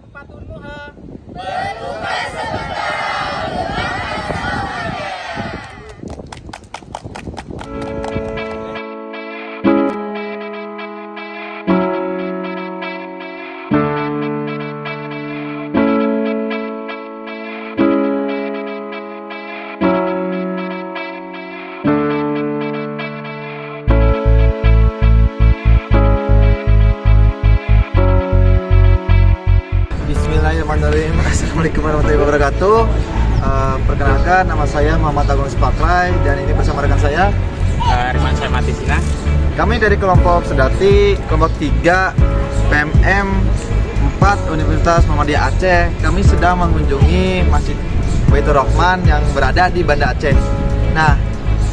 Fatun-Muha. Bismillahirrahmanirrahim. Assalamualaikum warahmatullahi wabarakatuh. Perkenalkan, nama saya Muhammad Agung Spakrai dan ini bersama rekan saya Riman Syamatisina. Kami dari kelompok Sedati, kelompok 3 PMM 4 Universitas Muhammadiyah Aceh. Kami sedang mengunjungi Masjid Baitur Rahman yang berada di Banda Aceh. Nah,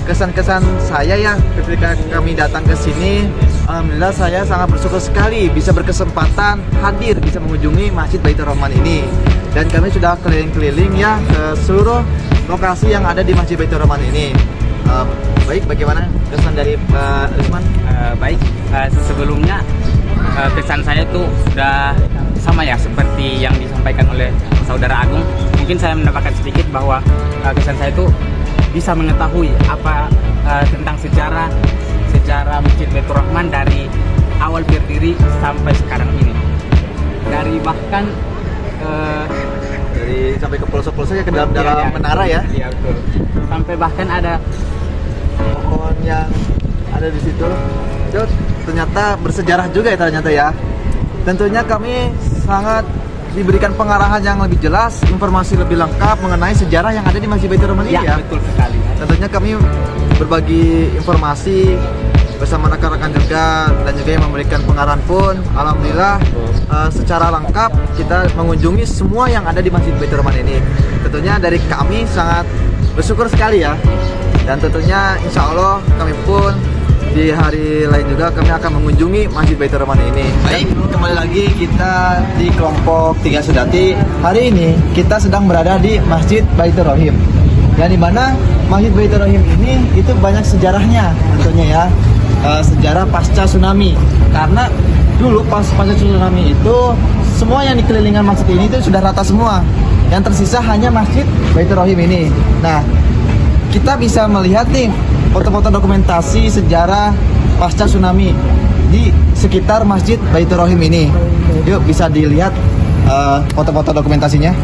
kesan-kesan saya ya ketika kami datang ke sini, alhamdulillah saya sangat bersyukur sekali bisa berkesempatan hadir bisa mengunjungi Masjid Baitur Rahman ini. Dan kami sudah keliling-keliling ya ke seluruh lokasi yang ada di Masjid Baitur Rahman ini. Baik, bagaimana kesan dari Pak Risman? Baik, sebelumnya kesan saya itu sudah sama ya seperti yang disampaikan oleh Saudara Agung. Mungkin saya menambahkan sedikit bahwa kesan saya itu bisa mengetahui apa tentang sejarah Masjid Baitur Rahman dari awal berdiri sampai sekarang ini. Dari bahkan Dari sampai ke pelosok-pelosok ya, ke dalam menara ya. Iya, betul. Sampai bahkan ada Pohon yang ada di situ, itu ternyata bersejarah juga ya ternyata ya. Tentunya kami sangat diberikan pengarahan yang lebih jelas, informasi lebih lengkap mengenai sejarah yang ada di Masjid Baitur Rahman ini ya. betul sekali. Tentunya kami berbagi informasi bersama rekan-rekan juga dan juga yang memberikan pengarahan pun. Alhamdulillah secara lengkap kita mengunjungi semua yang ada di Masjid Baitur Rahman ini. Tentunya dari kami sangat bersyukur sekali ya. Dan tentunya insya Allah kami pun di hari lain juga kami akan mengunjungi Masjid Baitur Rahman ini. Baik, kembali lagi kita di kelompok 3 Sedati. Hari ini kita sedang berada di Masjid Baitur Rahim. Dan di mana Masjid Baitur Rahim ini itu banyak sejarahnya tentunya ya. Sejarah pasca tsunami. Karena dulu pasca tsunami itu semua yang di kelilingan masjid ini itu sudah rata semua. Yang tersisa hanya Masjid Baitur Rahim ini. Nah, kita bisa melihat nih foto-foto dokumentasi sejarah pasca tsunami di sekitar Masjid Baitur Rahim ini. Yuk bisa dilihat foto-foto dokumentasinya.